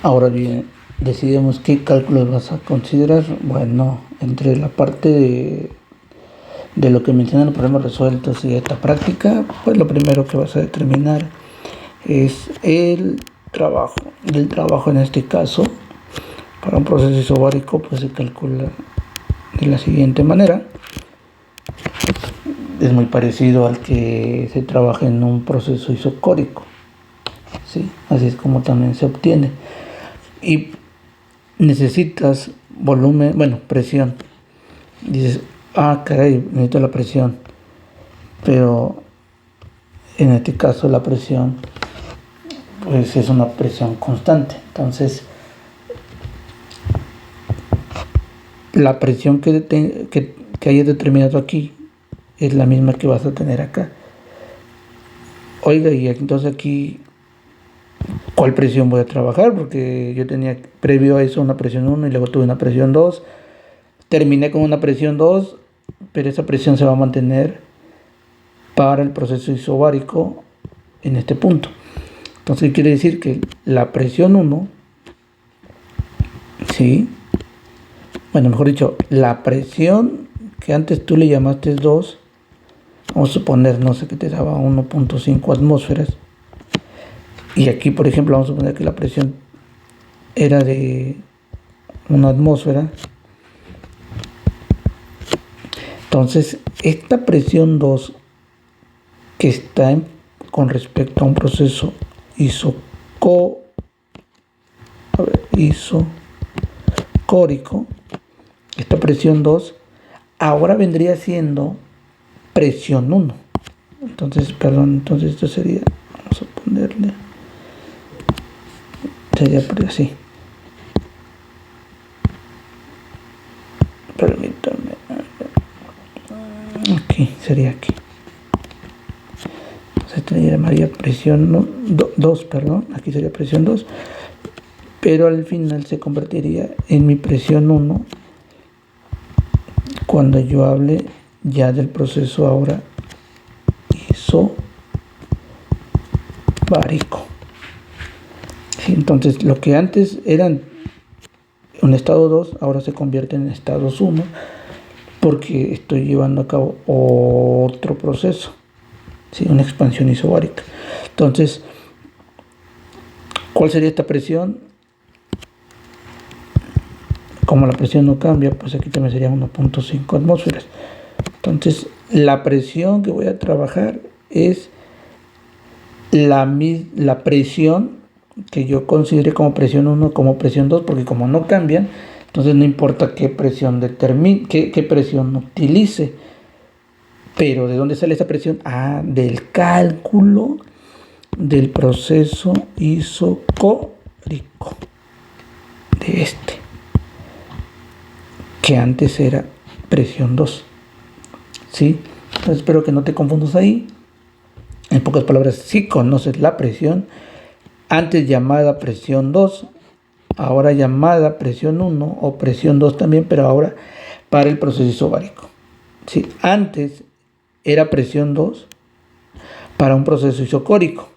Ahora bien, decidimos qué cálculos vas a considerar. Bueno, entre la parte de lo que mencionan los problemas resueltos y esta práctica, pues lo primero que vas a determinar es el trabajo. El trabajo en este caso, para un proceso isobárico, pues se calcula de la siguiente manera. Es muy parecido al que se trabaja en un proceso isocórico, ¿sí? Así es como también se obtiene. Y necesitas volumen, bueno, presión. Dices, ah, caray, necesito la presión. Pero en este caso la presión, pues es una presión constante. Entonces, la presión que hayas determinado aquí es la misma que vas a tener acá. Oiga, y entonces aquí, ¿cuál presión voy a trabajar? Porque yo tenía previo a eso una presión 1 y luego tuve una presión 2. Terminé con una presión 2, pero esa presión se va a mantener para el proceso isobárico en este punto. Entonces quiere decir que la presión 1, ¿sí? Bueno, mejor dicho, la presión que antes tú le llamaste 2, vamos a suponer, no sé, que te daba 1.5 atmósferas. Y aquí, por ejemplo, vamos a suponer que la presión era de una atmósfera. Entonces, esta presión 2 que está con respecto a un proceso isocórico, esta presión 2 ahora vendría siendo presión 1. Entonces, perdón, entonces esto sería, vamos a ponerle, sería así. Permítame. Aquí, sería aquí. Se llamaría presión 2, perdón, aquí sería presión 2, pero al final se convertiría en mi presión 1 cuando yo hable ya del proceso ahora isobárico. Sí, entonces lo que antes eran un estado 2 ahora se convierte en estados 1 porque estoy llevando a cabo otro proceso, ¿sí? Una expansión isobárica. Entonces, ¿cuál sería esta presión? Como la presión no cambia, pues aquí también sería 1.5 atmósferas. Entonces, la presión que voy a trabajar es la presión que yo considere como presión 1, como presión 2, porque como no cambian, entonces no importa qué presión determine, qué presión utilice. Pero ¿de dónde sale esa presión? Ah, del cálculo del proceso isocórico de este, que antes era presión 2. ¿Sí? Entonces espero que no te confundas ahí. En pocas palabras, si conoces la presión, antes llamada presión 2, ahora llamada presión 1 o presión 2 también, pero ahora para el proceso isobárico. ¿Sí? Antes era presión 2 para un proceso isocórico.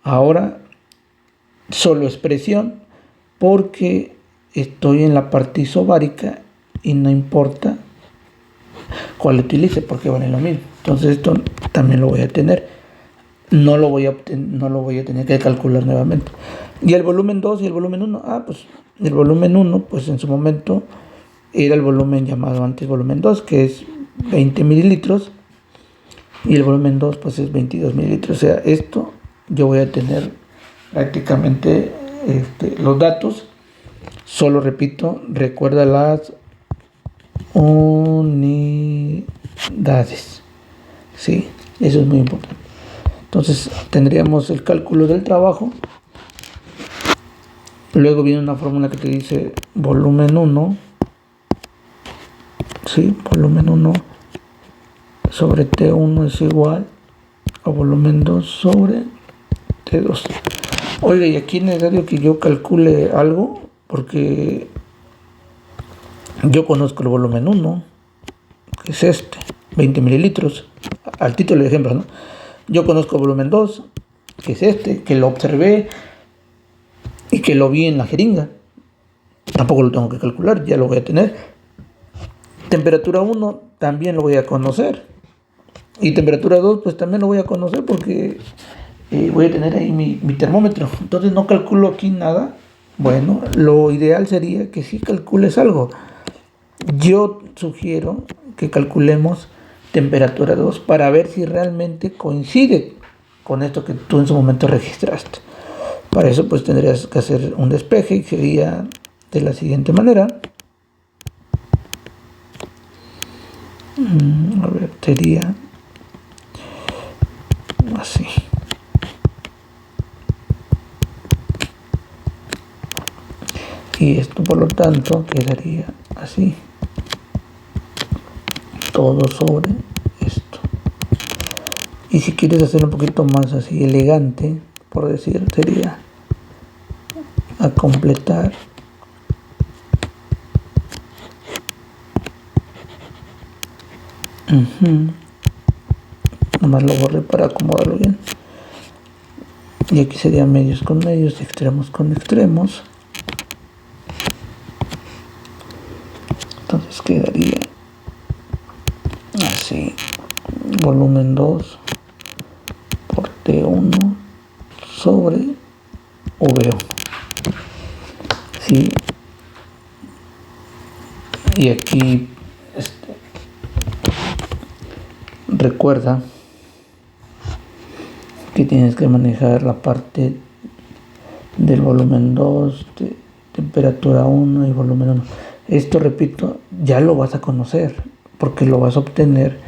Ahora solo es presión porque estoy en la parte isobárica y no importa cuál utilice porque vale lo mismo. Entonces esto también lo voy a tener. No lo voy a tener que calcular nuevamente. Y el volumen 2 y el volumen 1. Ah, pues el volumen 1, pues en su momento era el volumen llamado antes volumen 2, que es 20 mililitros. Y el volumen 2, pues es 22 mililitros. O sea, esto yo voy a tener prácticamente los datos. Solo repito, recuerda las unidades. Sí, eso es muy importante. Entonces tendríamos el cálculo del trabajo. Luego viene una fórmula que te dice volumen 1. Sí, volumen 1 sobre T1 es igual a volumen 2 sobre T2. Oiga, y aquí es necesario que yo calcule algo porque yo conozco el volumen 1, que es 20 mililitros, al título de ejemplo, ¿no? Yo conozco el volumen 2, que es que lo observé y que lo vi en la jeringa. Tampoco lo tengo que calcular, ya lo voy a tener. Temperatura 1 también lo voy a conocer. Y temperatura 2 pues también lo voy a conocer porque voy a tener ahí mi termómetro. Entonces no calculo aquí nada. Bueno, lo ideal sería que sí calcules algo. Yo sugiero que calculemos temperatura 2 para ver si realmente coincide con esto que tú en su momento registraste. Para eso pues tendrías que hacer un despeje y sería de la siguiente manera. A ver, sería así. Y esto por lo tanto quedaría así. Todo sobre esto. Y si quieres hacer un poquito más así elegante, por decir, sería a completar nomás lo borré para acomodarlo bien. Y aquí sería medios con medios, extremos con extremos. Entonces quedaría así. Volumen 2 por T1 sobre V1. ¿Sí? Y aquí recuerda que tienes que manejar la parte del volumen 2, de temperatura 1 y volumen 1. Esto, repito, ya lo vas a conocer porque lo vas a obtener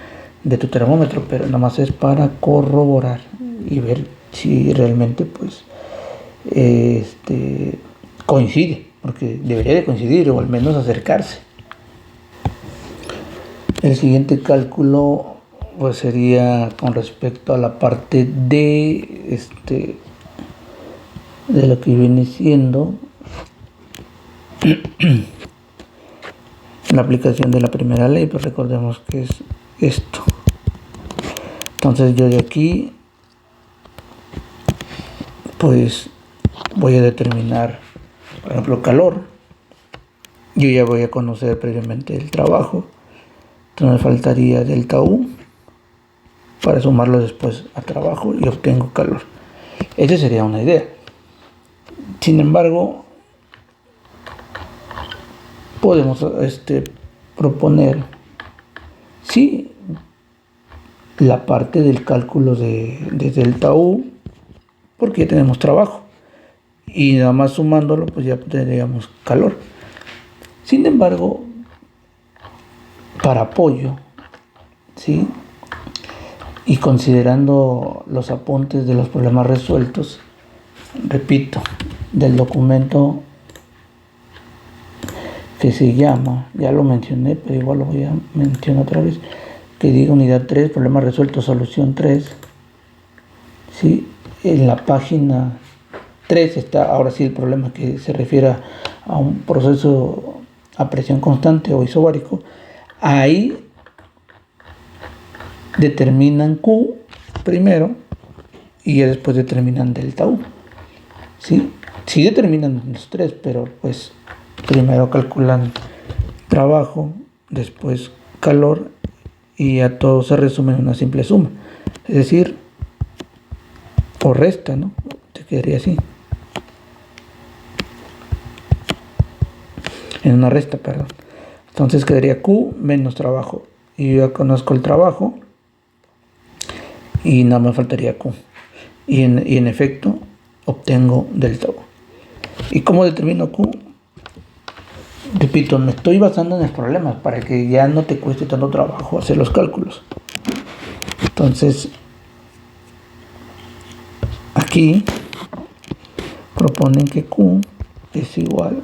de tu termómetro, pero nada más es para corroborar y ver si realmente pues coincide, porque debería de coincidir o al menos acercarse. El siguiente cálculo pues sería con respecto a la parte de lo que viene siendo la aplicación de la primera ley, pues recordemos que es esto. Entonces yo de aquí pues voy a determinar, por ejemplo, calor. Yo ya voy a conocer previamente el trabajo. Entonces me faltaría delta U para sumarlo después a trabajo y obtengo calor. Esa sería una idea. Sin embargo, podemos proponer sí la parte del cálculo de delta U, porque ya tenemos trabajo y nada más sumándolo pues ya tendríamos calor. Sin embargo, para apoyo, ¿sí? Y considerando los apuntes de los problemas resueltos, repito, del documento que se llama, ya lo mencioné, pero igual lo voy a mencionar otra vez, que diga unidad 3, problemas resueltos, solución 3, ¿sí? En la página 3 está ahora sí el problema que se refiere a un proceso a presión constante o isobárico. Ahí determinan Q primero y ya después determinan delta U. ¿Sí? Sí determinan los tres, pero pues primero calculan trabajo, después calor y a todo se resume en una simple suma. Es decir, o resta, ¿no? Te quedaría así. En una resta, perdón. Entonces quedaría Q menos trabajo. Y yo ya conozco el trabajo y nada me faltaría Q. Y en efecto obtengo delta U. ¿Y cómo determino Q? Repito, me estoy basando en los problemas para que ya no te cueste tanto trabajo hacer los cálculos. Entonces, aquí proponen que Q es igual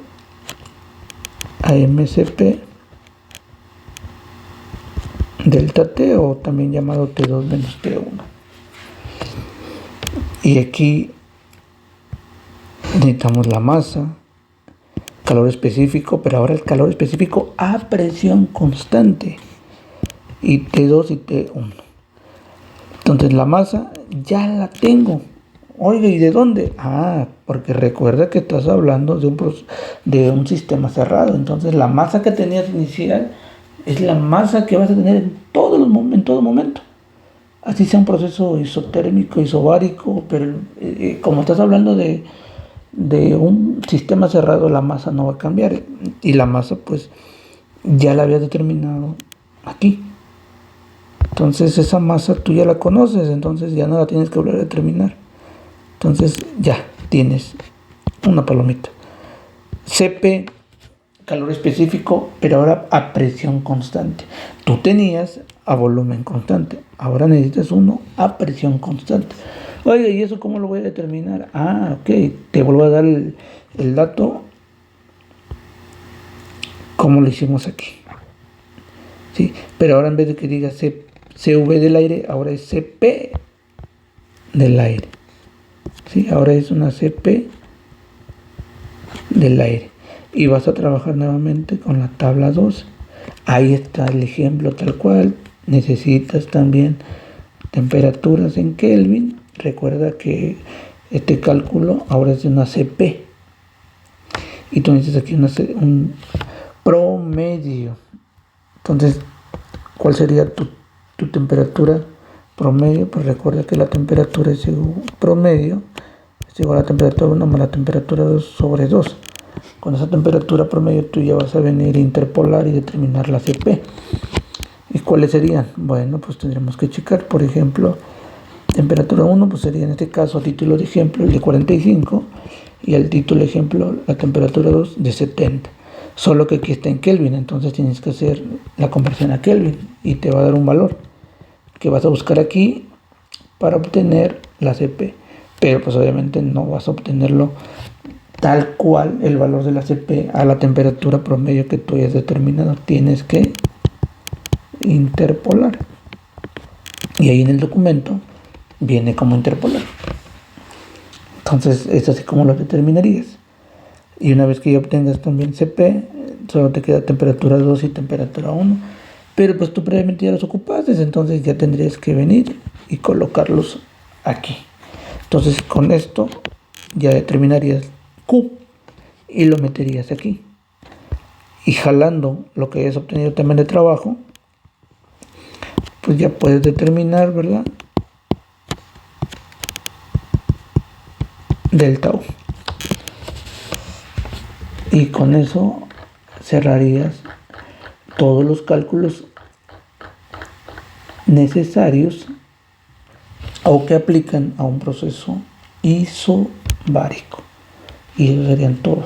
a MCP delta T, o también llamado T2 menos T1. Y aquí necesitamos la masa, calor específico, pero ahora el calor específico a presión constante, y T2 y T1. Entonces la masa ya la tengo, Oiga, ¿y de dónde? Ah, porque recuerda que estás hablando de un sistema cerrado. Entonces la masa que tenías inicial es la masa que vas a tener en todo momento. Así sea un proceso isotérmico, isobárico, pero como estás hablando de un sistema cerrado, la masa no va a cambiar. Y la masa pues ya la habías determinado aquí. Entonces esa masa tú ya la conoces, entonces ya no la tienes que volver a determinar. Entonces ya tienes una palomita. Cp, calor específico, pero ahora a presión constante. Tú tenías a volumen constante, ahora necesitas uno a presión constante. Oye, ¿y eso cómo lo voy a determinar? Ah, ok, te vuelvo a dar el dato como lo hicimos aquí. ¿Sí? Pero ahora en vez de que diga CV del aire, ahora es Cp del aire. ¿Sí? Ahora es una Cp del aire. Y vas a trabajar nuevamente con la tabla 2. Ahí está el ejemplo tal cual. Necesitas también temperaturas en Kelvin. Recuerda que este cálculo ahora es de una Cp. Y tú necesitas aquí un promedio. Entonces, ¿cuál sería tu temperatura promedio? Pues recuerda que la temperatura es promedio es igual a la temperatura 1 más la temperatura 2 sobre 2. Con esa temperatura promedio tú ya vas a venir a interpolar y determinar la Cp. ¿Y cuáles serían? Bueno, pues tendremos que checar, por ejemplo, temperatura 1 pues sería en este caso a título de ejemplo el de 45 y al título de ejemplo la temperatura 2 de 70. Solo que aquí está en Kelvin, entonces tienes que hacer la conversión a Kelvin y te va a dar un valor que vas a buscar aquí para obtener la Cp. Pero pues obviamente no vas a obtenerlo tal cual el valor de la Cp a la temperatura promedio que tú hayas determinado. Tienes que interpolar. Y ahí en el documento viene como interpolar. Entonces es así como lo determinarías. Y una vez que ya obtengas también Cp, solo te queda temperatura 2 y temperatura 1. Pero pues tú previamente ya los ocupaste, entonces ya tendrías que venir y colocarlos aquí. Entonces con esto ya determinarías Q y lo meterías aquí. Y jalando lo que hayas obtenido también de trabajo, pues ya puedes determinar, ¿verdad? Delta U. Y con eso cerrarías todos los cálculos necesarios o que aplican a un proceso isobárico. Y eso serían todo.